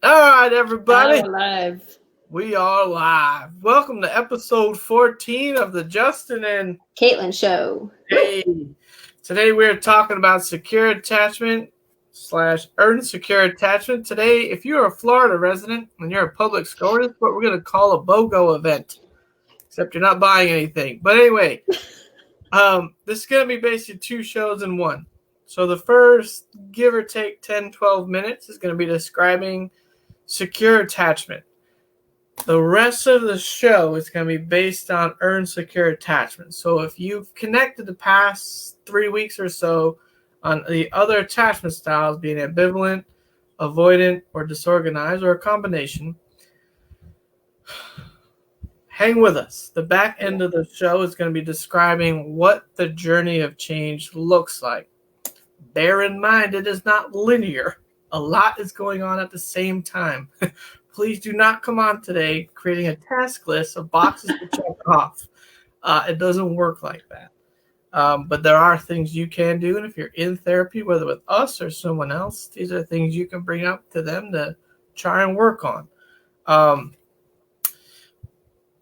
All right, everybody. We're live. We are live. Welcome to episode 14 of the Justin and Caitlin show. Hey. Today we're talking about secure attachment / earned secure attachment. Today, if you're a Florida resident and you're a public scholar, that's what we're going to call a BOGO event. Except you're not buying anything. But anyway, this is going to be basically two shows in one. So the first, give or take 10, 12 minutes, is going to be describing secure attachment. The rest of the show is going to be based on earned secure attachment. So if you've connected the past 3 weeks or so on the other attachment styles, being ambivalent, avoidant, or disorganized, or a combination, hang with us. The back end of the show is going to be describing what the journey of change looks like. Bear in mind, it is not linear. A lot is going on at the same time. Please do not come on today creating a task list of boxes to check off. It doesn't work like that. But there are things you can do. And if you're in therapy, whether with us or someone else, these are things you can bring up to them to try and work on.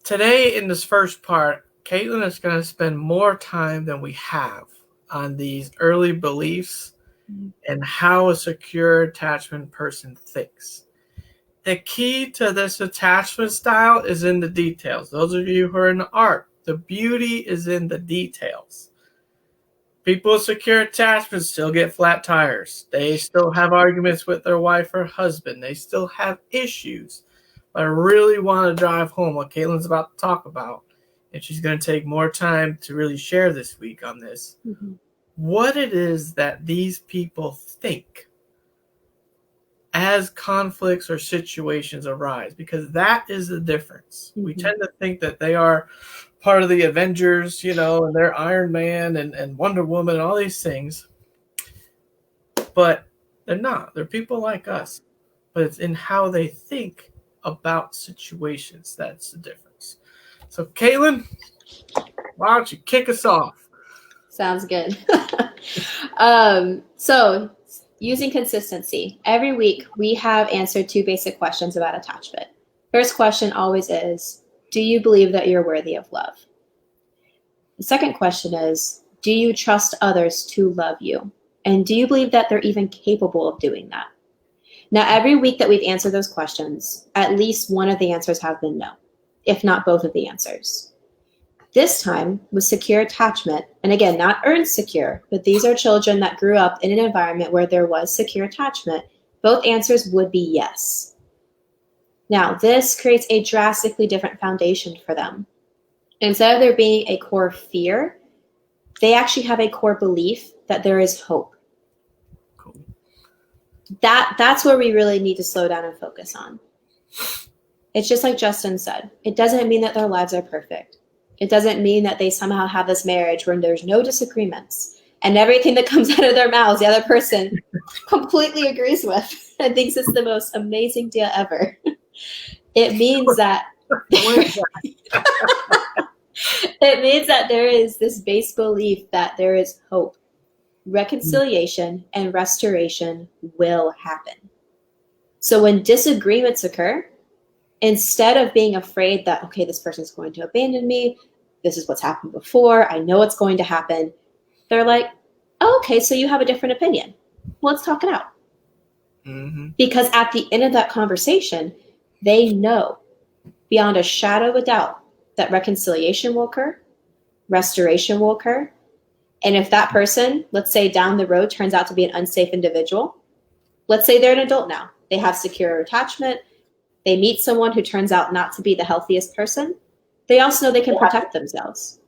Today, in this first part, Caitlin is going to spend more time than we have on these early beliefs and how a secure attachment person thinks. The key to this attachment style is in the details. Those of you who are in the art, the beauty is in the details. People with secure attachment still get flat tires. They still have arguments with their wife or husband. They still have issues. But I really want to drive home what Caitlin's about to talk about, and she's going to take more time to really share this week on this. Mm-hmm. What it is that these people think as conflicts or situations arise, because that is the difference. Mm-hmm. We tend to think that they are part of the Avengers, and they're Iron Man and Wonder Woman and all these things. But they're not. They're people like us. But it's in how they think about situations that's the difference. So, Caitlin, why don't you kick us off? Sounds good. So, using consistency. Every week, we have answered 2 basic questions about attachment. First question always is, do you believe that you're worthy of love? The second question is, do you trust others to love you? And do you believe that they're even capable of doing that? Now, every week that we've answered those questions, at least one of the answers have been no, if not both of the answers. This time, with secure attachment, and again, not earned secure, but these are children that grew up in an environment where there was secure attachment, both answers would be yes. Now, this creates a drastically different foundation for them. Instead of there being a core fear, they actually have a core belief that there is hope. Cool. That's where we really need to slow down and focus on. It's just like Justin said, it doesn't mean that their lives are perfect. It doesn't mean that they somehow have this marriage where there's no disagreements and everything that comes out of their mouths, the other person completely agrees with and thinks it's the most amazing deal ever. It means that it means that there is this base belief that there is hope, reconciliation, and restoration will happen. So when disagreements occur, instead of being afraid that, okay, this person's going to abandon me, this is what's happened before, I know what's going to happen, they're like, oh, okay, so you have a different opinion. Well, let's talk it out. Mm-hmm. Because at the end of that conversation, they know beyond a shadow of a doubt that reconciliation will occur, restoration will occur, and if that person, let's say down the road, turns out to be an unsafe individual, let's say they're an adult now, they have secure attachment, they meet someone who turns out not to be the healthiest person, they also know they can protect themselves.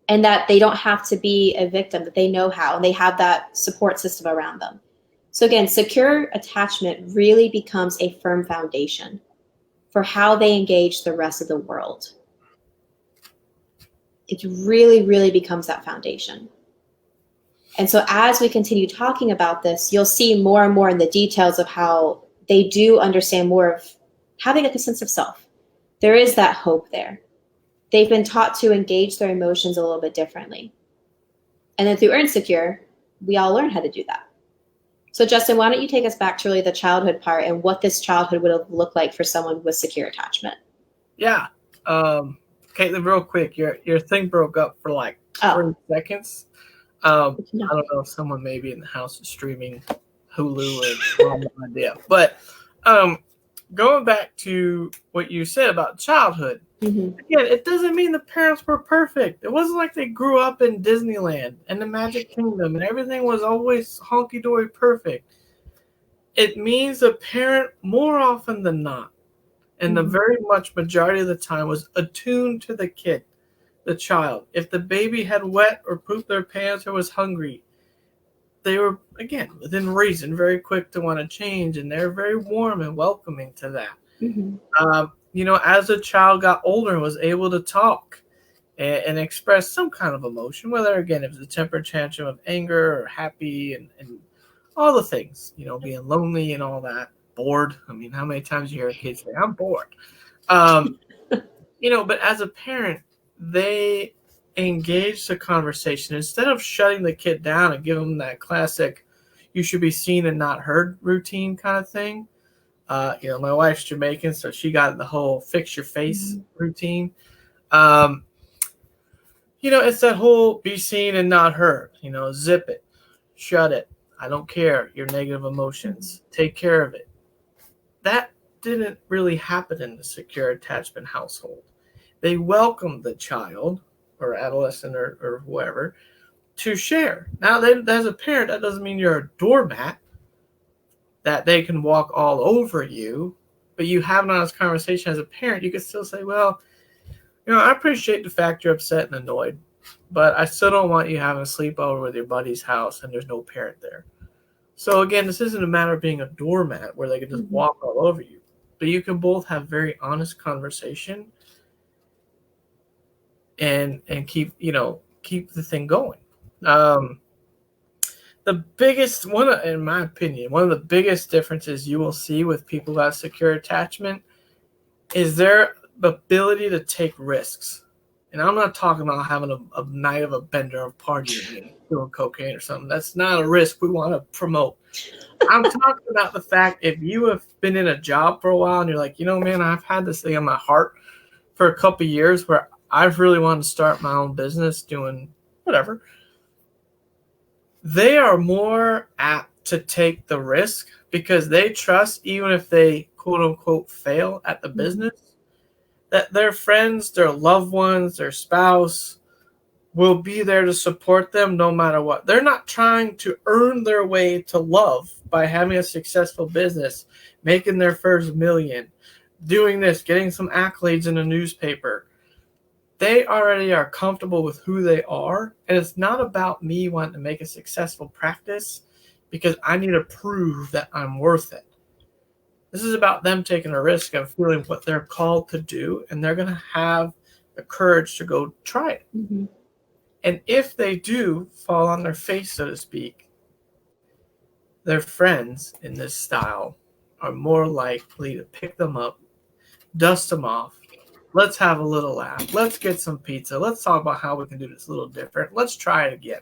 And that they don't have to be a victim, that they know how, and they have that support system around them. So again, secure attachment really becomes a firm foundation for how they engage the rest of the world. It really, really becomes that foundation. And so as we continue talking about this, you'll see more and more in the details of how they do understand more of having a sense of self. There is that hope there. They've been taught to engage their emotions a little bit differently. And then through Earn Secure, we all learn how to do that. So Justin, why don't you take us back to really the childhood part and what this childhood would have looked like for someone with secure attachment? Yeah. Caitlin, real quick, your thing broke up for like 3 seconds. I don't know if someone maybe in the house is streaming Hulu or no idea. But going back to what you said about childhood, again, it doesn't mean the parents were perfect. It wasn't like they grew up in Disneyland and the Magic Kingdom and everything was always honky-dory perfect. It means the parent, more often than not, and the very much majority of the time, was attuned to the kid, the child. If the baby had wet or pooped their pants or was hungry, they were, again, within reason, very quick to want to change, and they're very warm and welcoming to that. As the child got older and was able to talk and express some kind of emotion, whether, again, it was a temper tantrum of anger or happy and all the things, being lonely and all that, bored. I mean, how many times you hear a kid say, I'm bored? But as a parent, they engage the conversation instead of shutting the kid down and give them that classic you should be seen and not heard routine kind of thing. My wife's Jamaican, so she got the whole fix your face routine. It's that whole be seen and not heard. Zip it, shut it, I don't care your negative emotions, take care of it. That didn't really happen in the secure attachment household. They welcomed the child or adolescent or whoever to share. Now, as a parent, that doesn't mean you're a doormat, that they can walk all over you, but you have an honest conversation as a parent. You can still say, well, I appreciate the fact you're upset and annoyed, but I still don't want you having a sleepover with your buddy's house and there's no parent there. So again, this isn't a matter of being a doormat where they can just walk all over you, but you can both have very honest conversation and keep the thing going. The biggest one, in my opinion, one of the biggest differences you will see with people who have secure attachment is their ability to take risks. And I'm not talking about having a night of a bender of partying and doing cocaine or something. That's not a risk we want to promote. I'm talking about the fact if you have been in a job for a while and you're like, man, I've had this thing on my heart for a couple of years where I've really wanted to start my own business doing whatever. They are more apt to take the risk because they trust, even if they quote unquote fail at the business, that their friends, their loved ones, their spouse will be there to support them no matter what. They're not trying to earn their way to love by having a successful business, making their first million, doing this, getting some accolades in a newspaper. They already are comfortable with who they are, and it's not about me wanting to make a successful practice because I need to prove that I'm worth it. This is about them taking a risk of feeling what they're called to do, and they're going to have the courage to go try it. And if they do fall on their face, so to speak, their friends in this style are more likely to pick them up, dust them off. Let's have a little laugh. Let's get some pizza. Let's talk about how we can do this a little different. Let's try it again.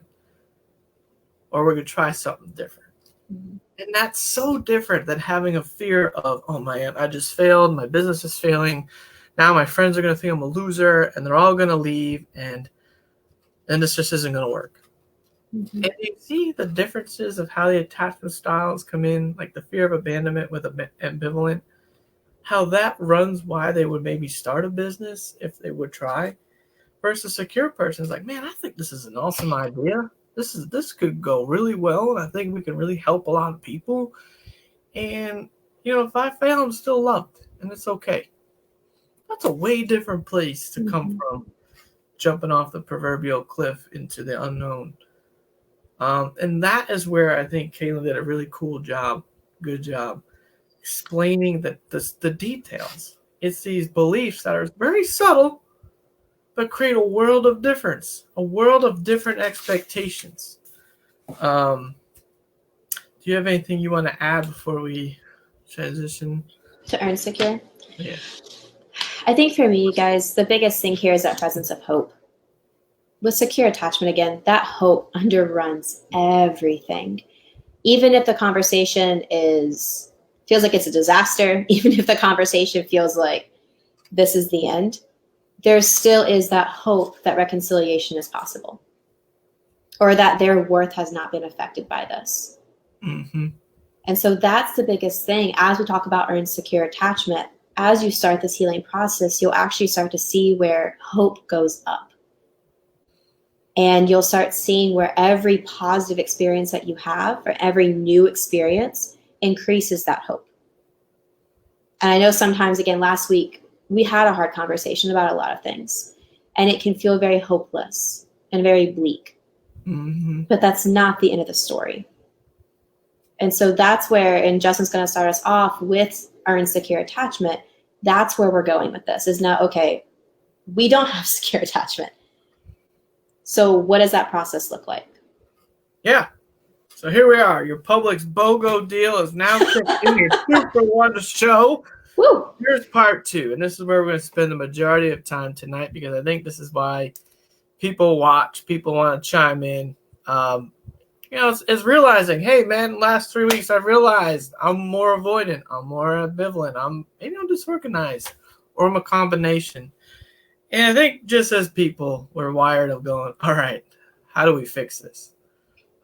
Or we're going to try something different. And that's so different than having a fear of, oh man, I just failed. My business is failing. Now my friends are going to think I'm a loser and they're all going to leave. And this just isn't going to work. And you see the differences of how the attachment styles come in, like the fear of abandonment with ambivalent, how that runs why they would maybe start a business if they would try, versus a secure person is like, man, I think this is an awesome idea. This could go really well, and I think we can really help a lot of people. And if I fail, I'm still loved, and it's okay. That's a way different place to come from jumping off the proverbial cliff into the unknown. And that is where I think Caitlin did a really good job, explaining the details. It's these beliefs that are very subtle, but create a world of difference, a world of different expectations. Do you have anything you want to add before we transition? To earn secure? Yeah. I think for me, guys, the biggest thing here is that presence of hope. With secure attachment, again, that hope underruns everything. Even if the conversation feels like it's a disaster, even if the conversation feels like this is the end, there still is that hope that reconciliation is possible, or that their worth has not been affected by this. Mm-hmm. And so that's the biggest thing. As we talk about our insecure attachment, as you start this healing process, you'll actually start to see where hope goes up. And you'll start seeing where every positive experience that you have, or every new experience, increases that hope. And I know sometimes, again, last week, we had a hard conversation about a lot of things, and it can feel very hopeless and very bleak. Mm-hmm. But that's not the end of the story. And so that's where, and Justin's going to start us off with our insecure attachment. That's where we're going with this, is now, okay, we don't have secure attachment. So what does that process look like? Yeah. So here we are. Your Publix BOGO deal is now kicked in. Your 2-for-1 show. Woo! Here's part 2. And this is where we're going to spend the majority of time tonight, because I think this is why people watch, people want to chime in. It's realizing, hey, man, last 3 weeks I've realized I'm more avoidant, I'm more ambivalent, maybe I'm disorganized, or I'm a combination. And I think just as people, we're wired of going, all right, how do we fix this?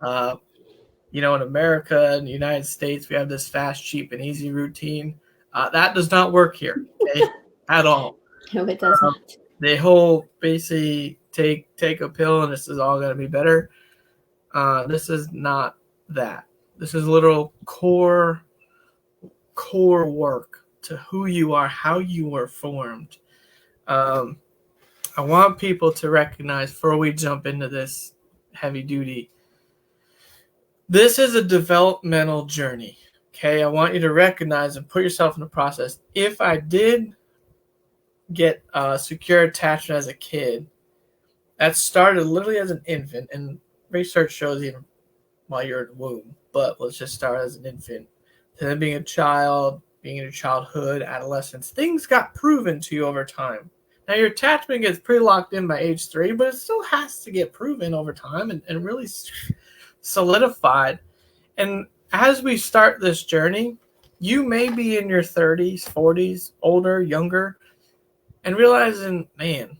In America and the United States, we have this fast, cheap, and easy routine. That does not work here, okay, at all. No, it does not. The whole basically take a pill and this is all going to be better. This is not that. This is literal core work to who you are, how you were formed. I want people to recognize, before we jump into this heavy duty, this is a developmental journey. Okay, I want you to recognize and put yourself in the process. If I did get secure attachment as a kid, that started literally as an infant, and research shows even while you're in the womb, but let's just start as an infant. To then being a child, being in your childhood, adolescence, things got proven to you over time. Now, your attachment gets pretty locked in by age 3, but it still has to get proven over time and really solidified. And as we start this journey, you may be in your 30s, 40s, older, younger, and realizing, man,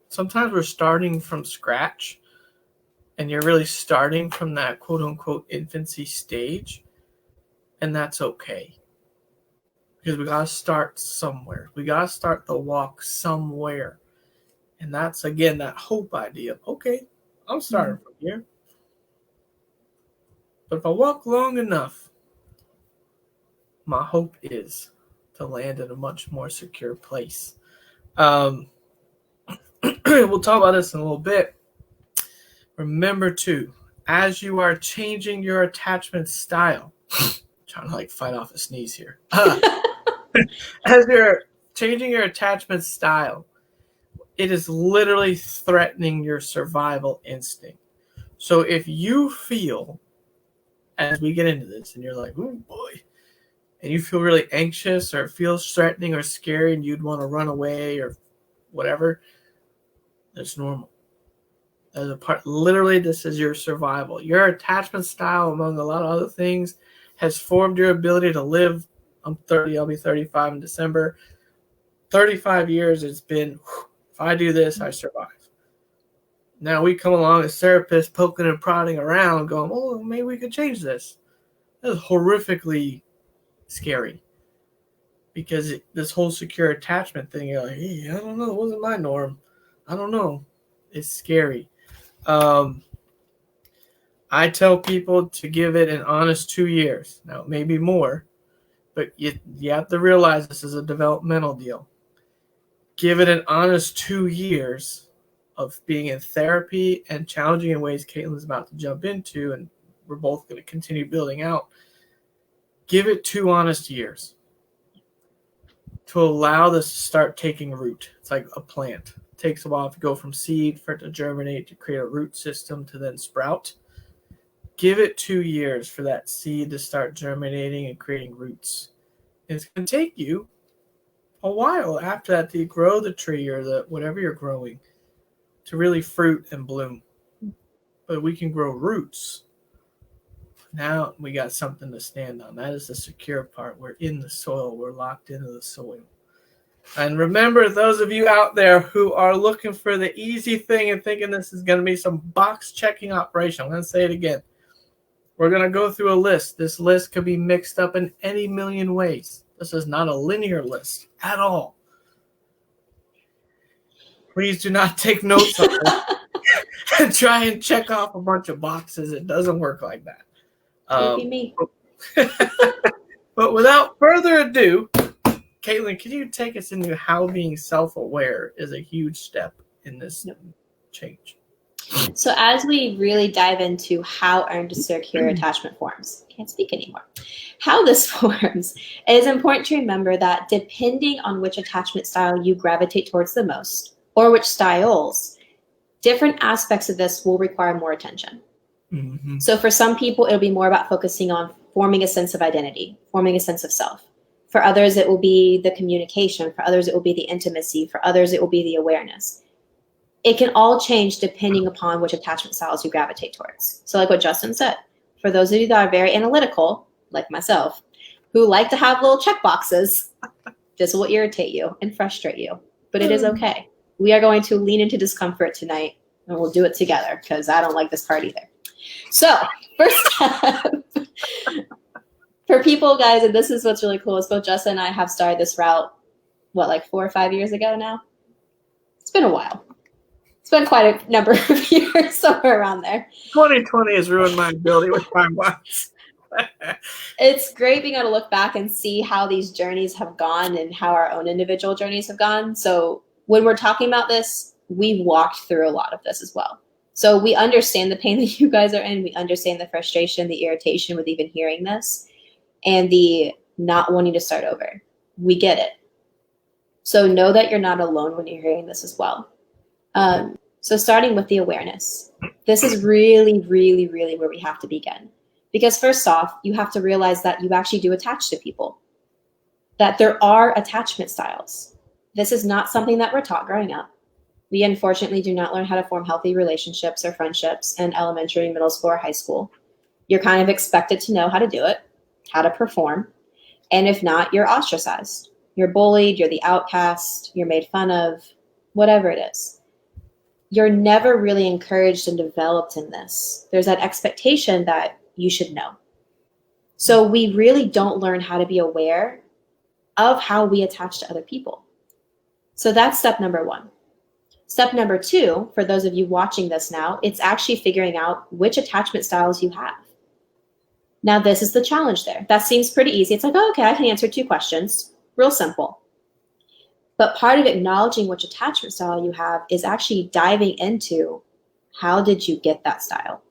sometimes we're starting from scratch, and you're really starting from that quote-unquote infancy stage, and that's okay. Because we got to start somewhere. We got to start the walk somewhere. And that's, again, that hope idea. Okay, I'm starting from here. But if I walk long enough, my hope is to land in a much more secure place. We'll talk about this in a little bit. Remember, too, as you are changing your attachment style, trying to fight off a sneeze here. As you're changing your attachment style, it is literally threatening your survival instinct. So if you feel, as we get into this, and you're like, oh boy, and you feel really anxious, or it feels threatening or scary, and you'd want to run away or whatever, that's normal. As a part, literally, this is your survival. Your attachment style, among a lot of other things, has formed your ability to live. I'm 30, I'll be 35 in December. 35 years it's been, if I do this, I survive. Now we come along as therapists poking and prodding around going, oh, maybe we could change this. That's horrifically scary. Because this whole secure attachment thing, you're like, hey, I don't know, it wasn't my norm. I don't know. It's scary. I tell people to give it an honest 2 years. Now, maybe more, but you have to realize this is a developmental deal. Give it an honest 2 years of being in therapy and challenging in ways Caitlin's about to jump into, and we're both going to continue building out. Give it 2 honest years to allow this to start taking root. It's like a plant. It takes a while to go from seed for it to germinate, to create a root system, to then sprout. Give it 2 years for that seed to start germinating and creating roots. And it's going to take you a while after that to grow the tree or the whatever you're growing to really fruit and bloom. But we can grow roots Now we got something to stand on. That is the secure part. We're in the soil. We're locked into the soil. And remember, those of you out there who are looking for the easy thing and thinking this is going to be some box checking operation, I'm going to say it again. We're going to go through a list. This list could be mixed up in any million ways. This is not a linear list at all. Please do not take notes on it and try and check off a bunch of boxes. It doesn't work like that. Me. But without further ado, Caitlin, can you take us into how being self-aware is a huge step in this change? So as we really dive into how earned secure attachment forms, can't speak anymore, how this forms, it is important to remember that depending on which attachment style you gravitate towards the most, or which styles, different aspects of this will require more attention. Mm-hmm. So for some people, it'll be more about focusing on forming a sense of identity, forming a sense of self. For others, it will be the communication. For others, it will be the intimacy. For others, it will be the awareness. It can all change depending upon which attachment styles you gravitate towards. So like what Justin said, for those of you that are very analytical, like myself, who like to have little check boxes, this will irritate you and frustrate you, but it is okay. We are going to lean into discomfort tonight, and we'll do it together because I don't like this part either. So first step, for people, guys, and this is what's really cool, is both Justin and I have started this route, like 4 or 5 years ago now? It's been a while. It's been quite a number of years, somewhere around there. 2020 has ruined my ability with timelines. It's great being able to look back and see how these journeys have gone and how our own individual journeys have gone. So when we're talking about this, we've walked through a lot of this as well. So we understand the pain that you guys are in. We understand the frustration, the irritation with even hearing this, and the not wanting to start over. We get it. So know that you're not alone when you're hearing this as well. So starting with the awareness, this is really, really, really where we have to begin. Because first off, you have to realize that you actually do attach to people, that there are attachment styles. This is not something that we're taught growing up. We unfortunately do not learn how to form healthy relationships or friendships in elementary, middle school, or high school. You're kind of expected to know how to do it, how to perform. And if not, you're ostracized. You're bullied, you're the outcast, you're made fun of, whatever it is. You're never really encouraged and developed in this. There's that expectation that you should know. So we really don't learn how to be aware of how we attach to other people. So that's step number 1. Step number 2, for those of you watching this now, it's actually figuring out which attachment styles you have. Now, this is the challenge there. That seems pretty easy. It's like, oh, okay, I can answer 2 questions. Real simple. But part of acknowledging which attachment style you have is actually diving into how did you get that style?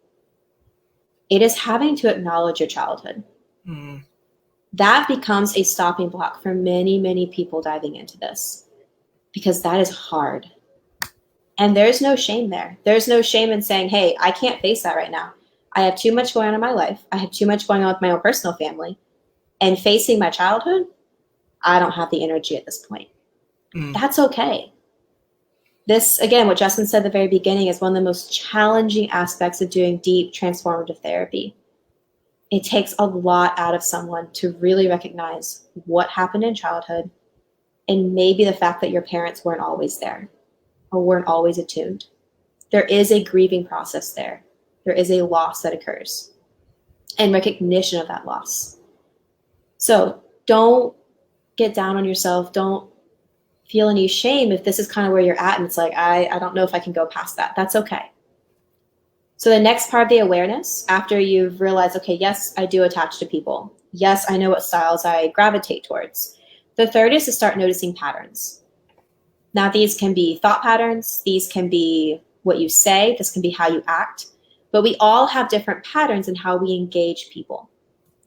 It is having to acknowledge your childhood. Mm. That becomes a stopping block for many, many people diving into this, because that is hard. And there's no shame there. There's no shame in saying, hey, I can't face that right now. I have too much going on in my life. I have too much going on with my own personal family. And facing my childhood, I don't have the energy at this point. That's okay. This, again, what Justin said at the very beginning, is one of the most challenging aspects of doing deep transformative therapy. It takes a lot out of someone to really recognize what happened in childhood, and maybe the fact that your parents weren't always there or weren't always attuned. There is a grieving process there. There is a loss that occurs and recognition of that loss. So don't get down on yourself. Don't feel any shame if this is kind of where you're at and it's like, I don't know if I can go past that. That's okay. So the next part of the awareness, after you've realized, okay, yes, I do attach to people. Yes, I know what styles I gravitate towards. The third is to start noticing patterns. Now, these can be thought patterns. These can be what you say. This can be how you act. But we all have different patterns in how we engage people.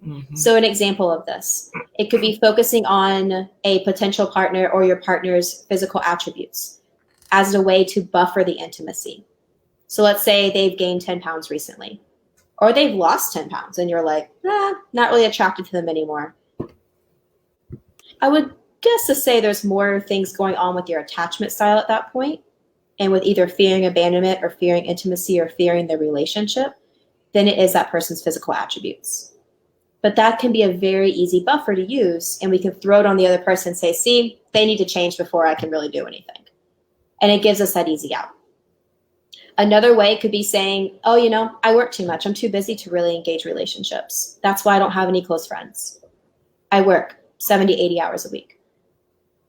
Mm-hmm. So an example of this, it could be focusing on a potential partner or your partner's physical attributes as a way to buffer the intimacy. So let's say they've gained 10 pounds recently, or they've lost 10 pounds and you're like, not really attracted to them anymore. I would guess to say there's more things going on with your attachment style at that point, and with either fearing abandonment or fearing intimacy or fearing the relationship, than it is that person's physical attributes. But that can be a very easy buffer to use, and we can throw it on the other person and say, see, they need to change before I can really do anything. And it gives us that easy out. Another way could be saying, oh, I work too much. I'm too busy to really engage relationships. That's why I don't have any close friends. I work 70, 80 hours a week.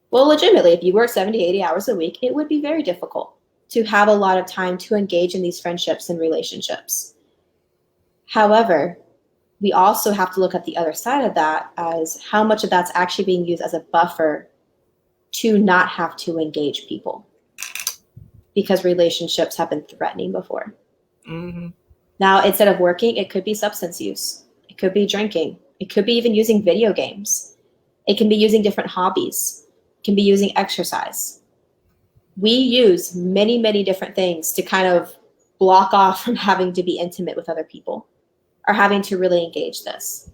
Well, legitimately, if you work 70, 80 hours a week, it would be very difficult to have a lot of time to engage in these friendships and relationships. However, we also have to look at the other side of that as how much of that's actually being used as a buffer to not have to engage people, because relationships have been threatening before. Mm-hmm. Now, instead of working, it could be substance use. It could be drinking. It could be even using video games. It can be using different hobbies. It can be using exercise. We use many, many different things to kind of block off from having to be intimate with other people or having to really engage this.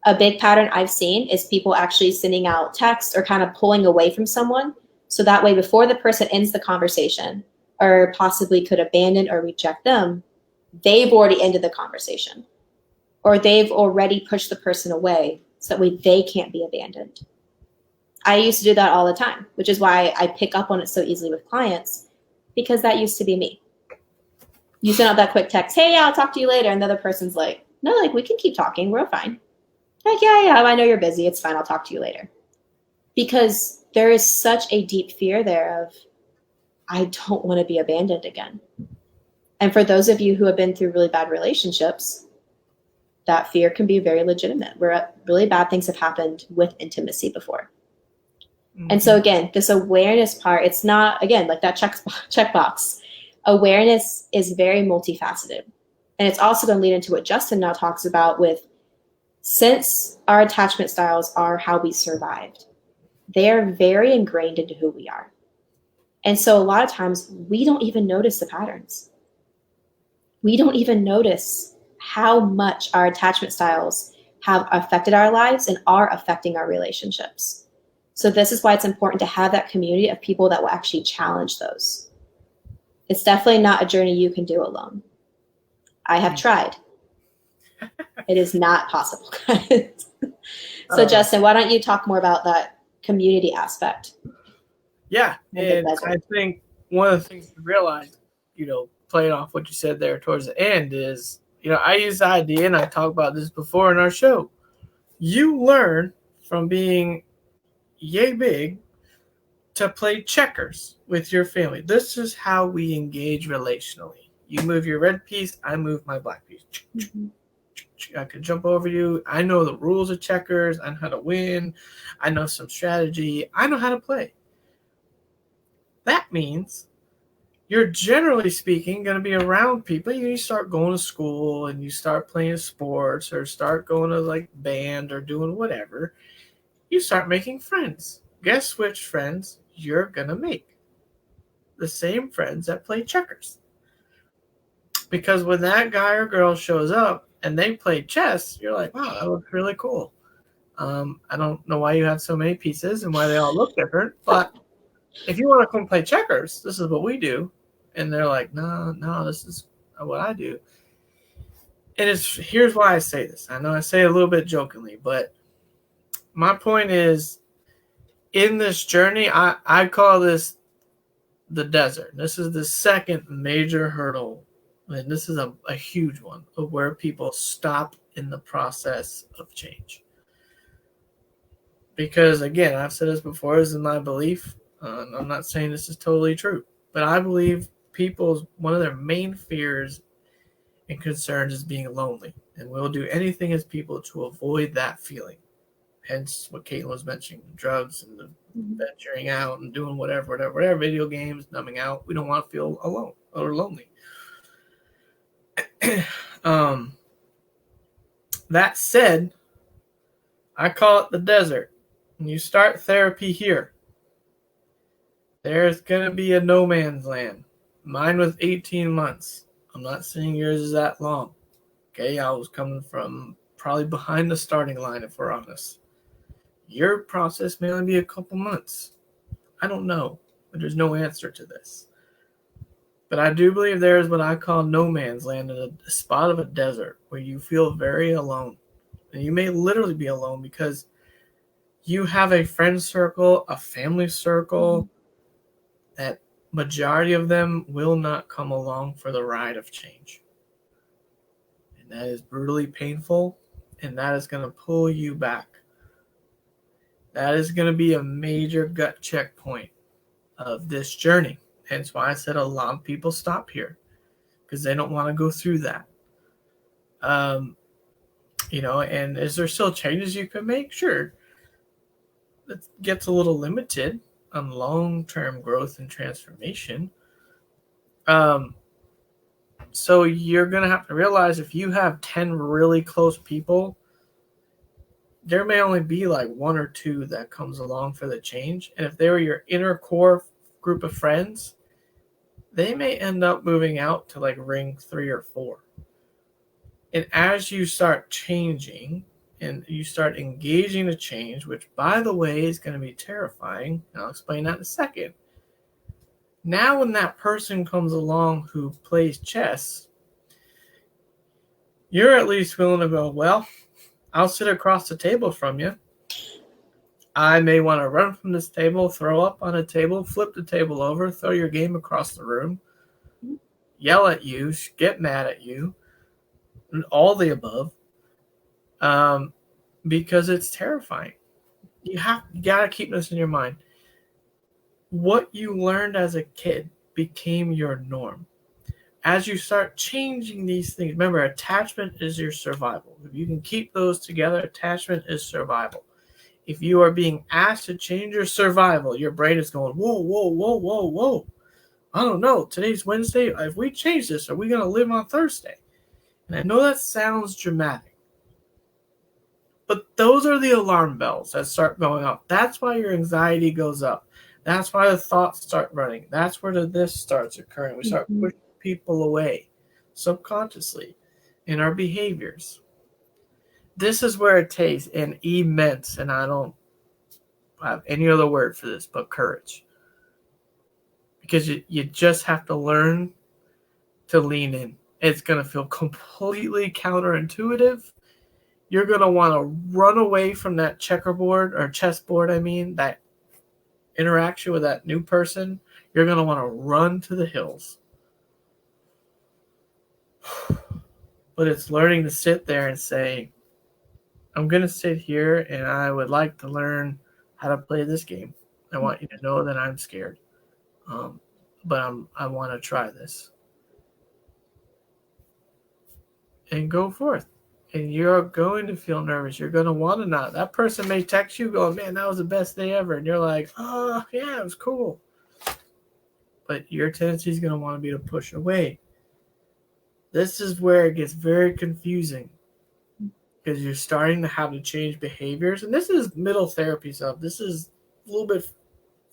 A big pattern I've seen is people actually sending out texts or kind of pulling away from someone. So that way, before the person ends the conversation or possibly could abandon or reject them, they've already ended the conversation, or they've already pushed the person away so that way they can't be abandoned. I used to do that all the time, which is why I pick up on it so easily with clients, because that used to be me. You send out that quick text, hey, yeah, I'll talk to you later. And the other person's like, no, like, we can keep talking. We're fine. Like, yeah, I know you're busy. It's fine. I'll talk to you later. Because there is such a deep fear there of, I don't want to be abandoned again. And for those of you who have been through really bad relationships, that fear can be very legitimate, where really bad things have happened with intimacy before. Mm-hmm. And so again, this awareness part, it's not, again, like that checkbox. Awareness is very multifaceted. And it's also going to lead into what Justin now talks about with, since our attachment styles are how we survived, they are very ingrained into who we are. And so a lot of times we don't even notice the patterns. We don't even notice how much our attachment styles have affected our lives and are affecting our relationships. So this is why it's important to have that community of people that will actually challenge those. It's definitely not a journey you can do alone. I have tried. It is not possible. So Justin, why don't you talk more about that community aspect? Yeah, and I think one of the things to realize, playing off what you said there towards the end is, I use the idea, and I talked about this before in our show. You learn from being yay big to play checkers with your family. This is how we engage relationally. You move your red piece, I move my black piece. Mm-hmm. I can jump over you. I know the rules of checkers. I know how to win. I know some strategy. I know how to play. That means you're, generally speaking, going to be around people. You start going to school and you start playing sports or start going to like band or doing whatever. You start making friends. Guess which friends you're going to make? The same friends that play checkers. Because when that guy or girl shows up and they play chess, you're like, wow, that looks really cool. I don't know why you have so many pieces and why they all look different, but if you want to come play checkers, this is what we do. And they're like, no, this is what I do. And here's why I say this. I know I say it a little bit jokingly, but my point is, in this journey, I call this the desert. This is the second major hurdle, and this is a huge one, of where people stop in the process of change. Because, again, I've said this before, this is my belief. I'm not saying this is totally true, but I believe one of their main fears and concerns is being lonely, and we'll do anything as people to avoid that feeling. Hence what Caitlin was mentioning, drugs and the venturing out and doing whatever, video games, numbing out. We don't want to feel alone or lonely. That said, I call it the desert. When you start therapy here, there's going to be a no man's land. Mine was 18 months. I'm not saying yours is that long. Okay, I was coming from probably behind the starting line, if we're honest. Your process may only be a couple months. I don't know, but there's no answer to this. But I do believe there is what I call no man's land, in a spot of a desert where you feel very alone. And you may literally be alone because you have a friend circle, a family circle, that majority of them will not come along for the ride of change. And that is brutally painful, and that is going to pull you back. That is going to be a major gut checkpoint of this journey. Hence why I said a lot of people stop here, because they don't want to go through that. And is there still changes you can make? Sure. It gets a little limited on long-term growth and transformation. So you're going to have to realize if you have 10 really close people, there may only be like one or two that comes along for the change. And if they were your inner core group of friends, they may end up moving out to like ring 3 or 4. And as you start changing and you start engaging the change, which by the way is going to be terrifying, and I'll explain that in a second. Now when that person comes along who plays chess, you're at least willing to go, well, I'll sit across the table from you. I may want to run from this table, throw up on a table, flip the table over, throw your game across the room, yell at you, get mad at you, and all the above, because it's terrifying. You got to keep this in your mind. What you learned as a kid became your norm. As you start changing these things, remember, attachment is your survival. If you can keep those together, attachment is survival. If you are being asked to change your survival, your brain is going, whoa, whoa, whoa, whoa, whoa. I don't know. Today's Wednesday. If we change this, are we going to live on Thursday? And I know that sounds dramatic, but those are the alarm bells that start going off. That's why your anxiety goes up. That's why the thoughts start running. That's where this starts occurring. We start pushing people away subconsciously in our behaviors. This is where it takes an immense, and I don't have any other word for this but courage. Because you just have to learn to lean in. It's going to feel completely counterintuitive. You're going to want to run away from that checkerboard or chessboard, that interaction with that new person. You're going to want to run to the hills. But it's learning to sit there and say, I'm going to sit here and I would like to learn how to play this game. I want you to know that I'm scared. But I want to try this. And go forth. And you're going to feel nervous. You're going to want to not. That person may text you going, man, that was the best day ever. And you're like, oh, yeah, it was cool. But your tendency is going to want to be to push away. This is where it gets very confusing. Because you're starting to have to change behaviors. And this is middle therapy stuff. This is a little bit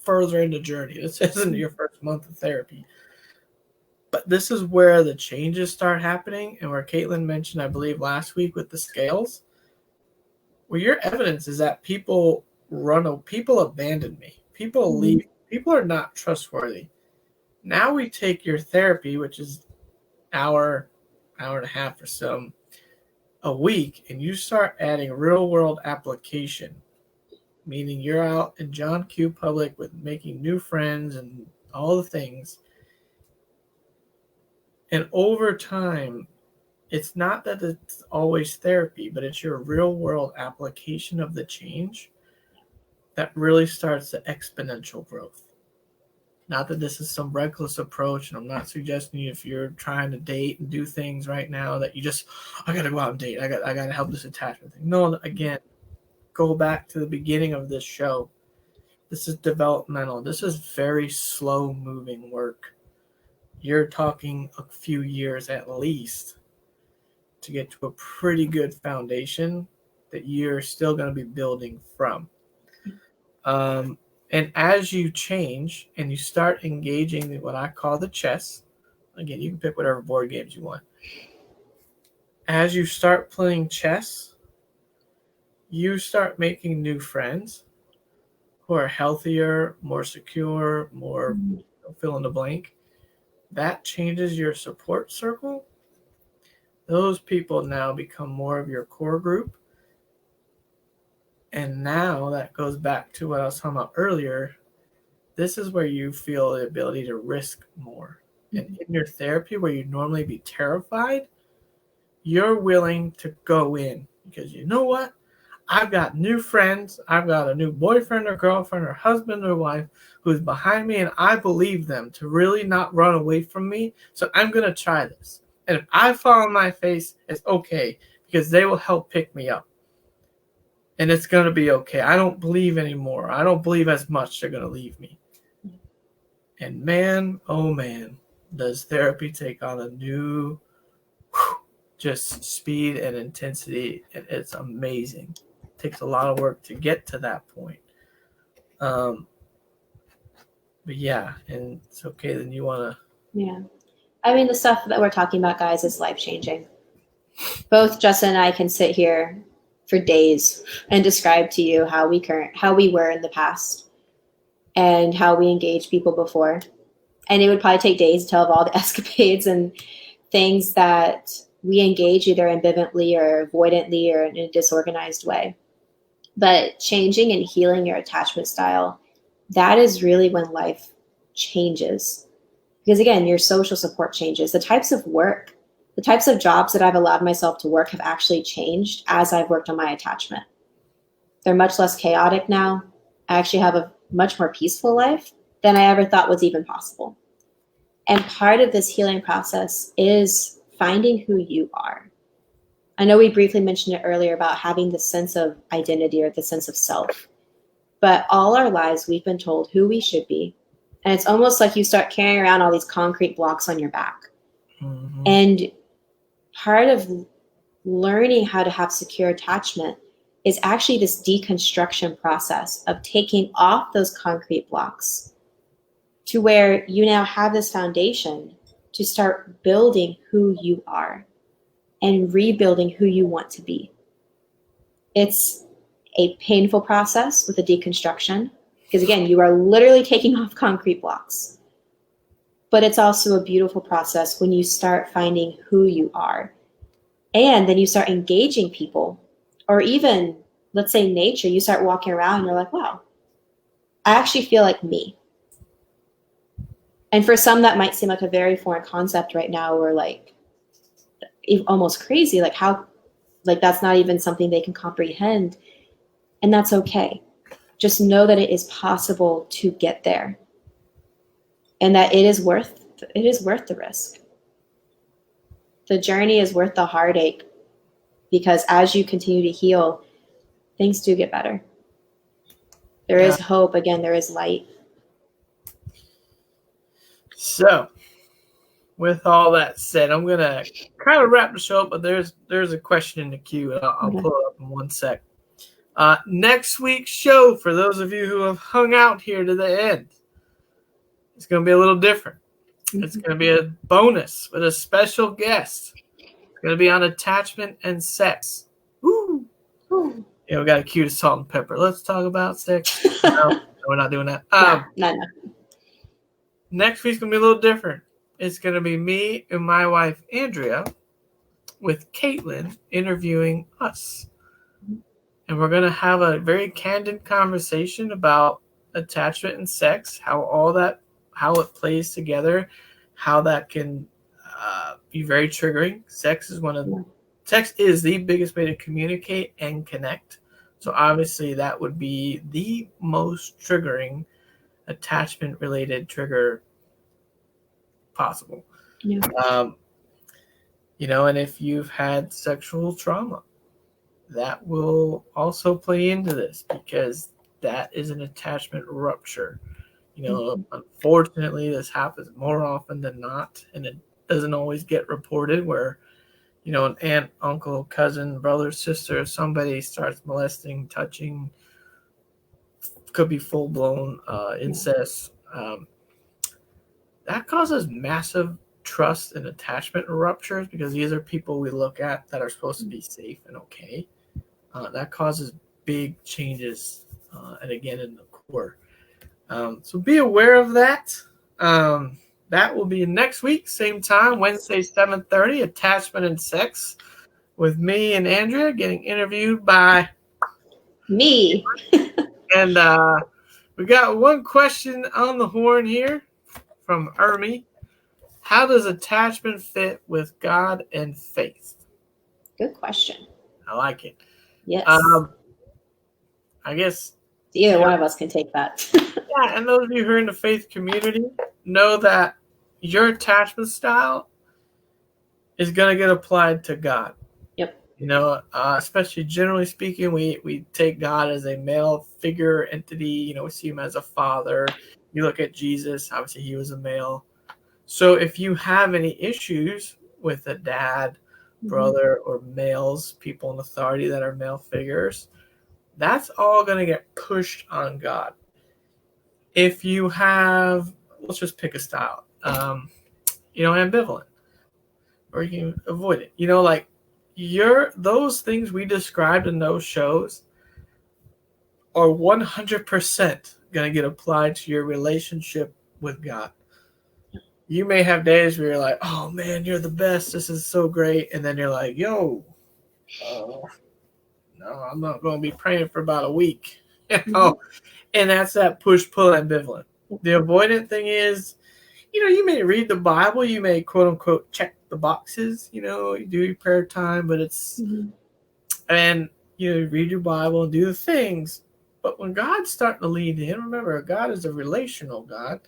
further in the journey. This isn't your first month of therapy. But this is where the changes start happening, and where Caitlin mentioned, I believe, last week with the scales, where your evidence is that people abandon me. People leave. People are not trustworthy. Now we take your therapy, which is hour and a half or so a week, and you start adding real world application, meaning you're out in John Q. Public with making new friends and all the things. And over time, it's not that it's always therapy, but it's your real world application of the change that really starts the exponential growth. Not that this is some reckless approach, and I'm not suggesting if you're trying to date and do things right now that you just, I got to go out and date. I got to help this attachment thing. No, again, go back to the beginning of this show. This is developmental. This is very slow moving work. You're talking a few years at least to get to a pretty good foundation that you're still going to be building from. And as you change and you start engaging in what I call the chess, again, you can pick whatever board games you want. As you start playing chess, you start making new friends who are healthier, more secure, more fill in the blank. that changes your support circle. Those people now become more of your core group. And now that goes back to what I was talking about earlier. This is where you feel the ability to risk more. And in your therapy, where you'd normally be terrified, you're willing to go in because you know what? I've got new friends. I've got a new boyfriend or girlfriend or husband or wife who's behind me, and I believe them to really not run away from me. So I'm going to try this. And if I fall on my face, it's okay because they will help pick me up. And it's going to be okay. I don't believe anymore. I don't believe as much they're going to leave me. And man, oh man, does therapy take on a new just speed and intensity. It's amazing. It takes a lot of work to get to that point. But yeah, and it's okay. Then you want to. Yeah. I mean, the stuff that we're talking about, guys, is life-changing. Both Justin and I can sit here for days and describe to you how we were in the past and how we engaged people before. And it would probably take days to tell of all the escapades and things that we engage either ambivalently or avoidantly or in a disorganized way. But changing and healing your attachment style, that is really when life changes. Because again, your social support changes. The types of work, the types of jobs that I've allowed myself to work have actually changed as I've worked on my attachment. They're much less chaotic now. I actually have a much more peaceful life than I ever thought was even possible. And part of this healing process is finding who you are. I know we briefly mentioned it earlier about having the sense of identity or the sense of self. But all our lives, we've been told who we should be. And it's almost like you start carrying around all these concrete blocks on your back. Mm-hmm. And part of learning how to have secure attachment is actually this deconstruction process of taking off those concrete blocks to where you now have this foundation to start building who you are and rebuilding who you want to be. It's a painful process with a deconstruction because, again, you are literally taking off concrete blocks. But it's also a beautiful process when you start finding who you are. And then you start engaging people, or even, let's say, nature. You start walking around and you're like, wow, I actually feel like me. And for some, that might seem like a very foreign concept right now, or like almost crazy, like how, like that's not even something they can comprehend. And that's okay. Just know that it is possible to get there and that it is worth the risk. The journey is worth the heartache because as you continue to heal, things do get better. There is hope. Again, there is light. So, with all that said, I'm going to kind of wrap the show up, but there's a question in the queue, and I'll pull it up in one sec. Next week's show, for those of you who have hung out here to the end, it's going to be a little different. It's going to be a bonus with a special guest. It's going to be on attachment and sex. Woo! Ooh. Yeah, we got to cue the salt and pepper. Let's talk about sex. No, we're not doing that. No. Next week's going to be a little different. It's going to be me and my wife, Andrea, with Caitlin interviewing us. And we're going to have a very candid conversation about attachment and sex, how it plays together, how that can be very triggering. Sex is the biggest way to communicate and connect. So obviously that would be the most triggering attachment-related trigger possible. Yeah. And if you've had sexual trauma, that will also play into this because that is an attachment rupture. Unfortunately, this happens more often than not, and it doesn't always get reported where, an aunt, uncle, cousin, brother, sister, somebody starts molesting, touching, could be full-blown incest. That causes massive trust and attachment ruptures because these are people we look at that are supposed to be safe and okay. That causes big changes, and again, in the core. So be aware of that. that will be next week, same time, Wednesday, 7:30, Attachment and Sex, with me and Andrea getting interviewed by Me. And we got one question on the horn here from Ermi. How does attachment fit with God and faith? Good question. I like it. Yes. I guess Either one of us can take that. yeah, and those of you who are in the faith community know that your attachment style is going to get applied to God. Yep. You know, especially generally speaking, we take God as a male figure entity. You know, we see him as a father. You look at Jesus, obviously he was a male. So if you have any issues with a dad, brother, or males, people in authority that are male figures, that's all going to get pushed on God. If you have, let's just pick a style, ambivalent, or you can avoid it. You know, like those things we described in those shows are 100% going to get applied to your relationship with God. You may have days where you're like, oh man, you're the best. This is so great. And then you're like, yo, no, I'm not going to be praying for about a week. And that's that push-pull ambivalent. The avoidant thing is, you may read the Bible. You may, quote unquote, check the boxes. You do your prayer time, but it's, and read your Bible and do the things. But when God's starting to lean in, remember, God is a relational God.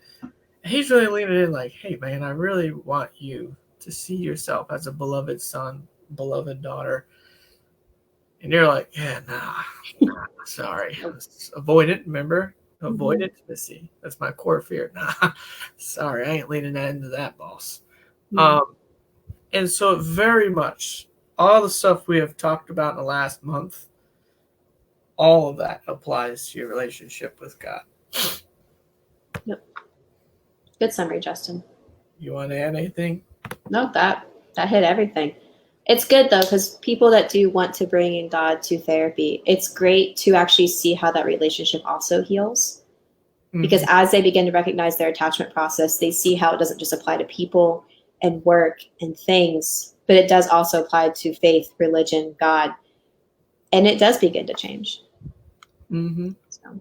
He's really leaning in like, hey, man, I really want you to see yourself as a beloved son, beloved daughter. And you're like, yeah, nah, sorry. Avoidant, remember? Avoid intimacy. That's my core fear. Nah, sorry, I ain't leaning that into that, boss. And so very much, all the stuff we have talked about in the last month, all of that applies to your relationship with God. Yep. Good summary, Justin. You want to add anything? No, that hit everything. It's good, though, because people that do want to bring in God to therapy, it's great to actually see how that relationship also heals. Because as they begin to recognize their attachment process, they see how it doesn't just apply to people and work and things, but it does also apply to faith, religion, God. And it does begin to change. So.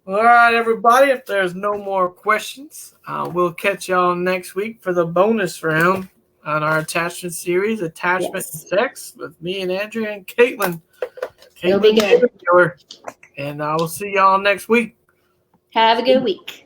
All right, everybody. If there's no more questions, we'll catch y'all next week for the bonus round on our attachment series, Attachment and Sex, with me and Andrea and Caitlin. It'll be good. And I will see y'all next week. Have a good week.